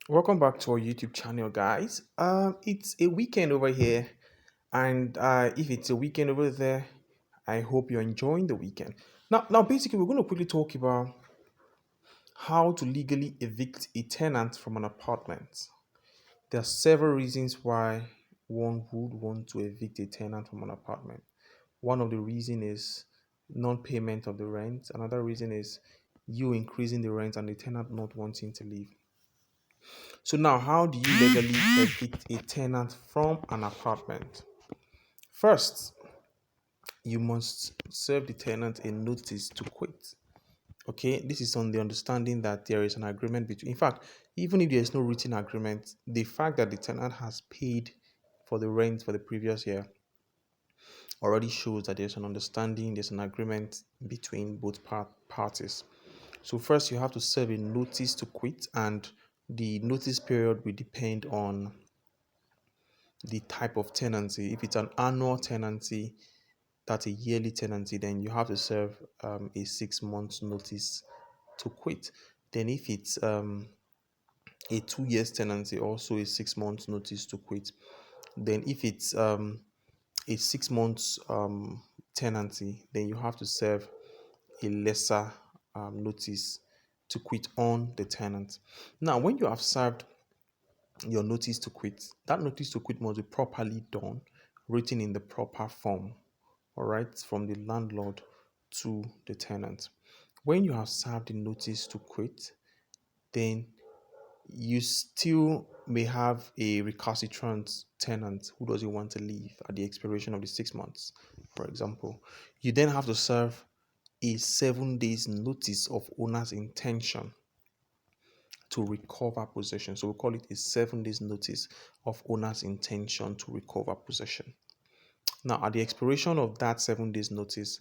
Welcome back to our YouTube channel, guys. It's a weekend over here, and if it's a weekend over there, I hope you're enjoying the weekend. Now, basically, we're going to quickly talk about how to legally evict a tenant from an apartment. There are several reasons why one would want to evict a tenant from an apartment. One of the reason is non-payment of the rent. Another reason is you increasing the rent and the tenant not wanting to leave. So now, how do you legally evict a tenant from an apartment? First, you must serve the tenant a notice to quit. Okay, this is on the understanding that there is an agreement between. In fact, even if there is no written agreement, the fact that the tenant has paid for the rent for the previous year already shows that there's an understanding, there's an agreement between both parties. So first, you have to serve a notice to quit, and the notice period will depend on the type of tenancy. If it's an annual tenancy, that's a yearly tenancy, then you have to serve a 6 months notice to quit. Then if it's a 2 years tenancy, also a 6 months notice to quit. Then if it's a 6 months tenancy, then you have to serve a lesser notice to quit on the tenant. Now, when you have served your notice to quit, that notice to quit must be properly done, written in the proper form, all right, from the landlord to the tenant. When you have served the notice to quit, then you still may have a recalcitrant tenant who doesn't want to leave at the expiration of the 6 months, for example. You then have to serve a 7 days notice of owner's intention to recover possession. So we call it a 7 days notice of owner's intention to recover possession. Now, at the expiration of that 7 days notice,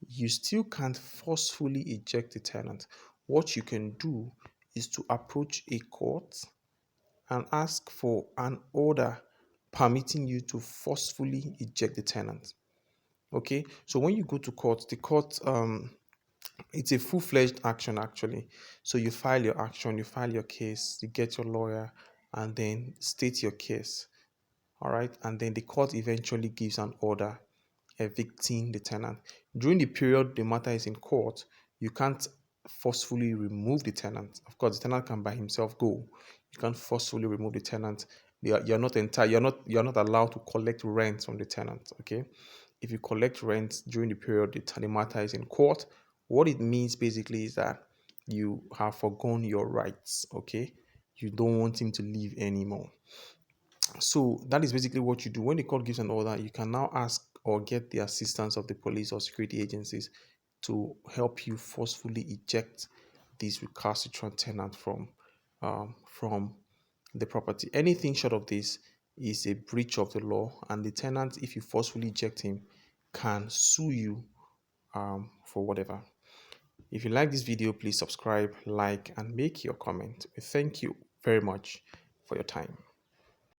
you still can't forcefully eject the tenant. What you can do is to approach a court and ask for an order permitting you to forcefully eject the tenant. Okay, so when you go to court, the court it's a full-fledged action actually. So you file your action, you file your case, you get your lawyer, and then state your case. All right, and then the court eventually gives an order evicting the tenant. During the period the matter is in court, you can't forcefully remove the tenant. Of course, the tenant can by himself go. You can't forcefully remove the tenant. You're not entitled. You're not allowed to collect rent from the tenant. Okay, if you collect rent during the period the matter is in court, what it means basically is that you have forgone your rights. Okay, you don't want him to leave anymore. So that is basically what you do. When the court gives an order, you can now ask or get the assistance of the police or security agencies to help you forcefully eject this recalcitrant tenant from the property. Anything short of this is a breach of the law, and the tenant, if you forcefully eject him, can sue you for whatever. If you like this video, please subscribe, like, and make your comment. Thank you very much for your time.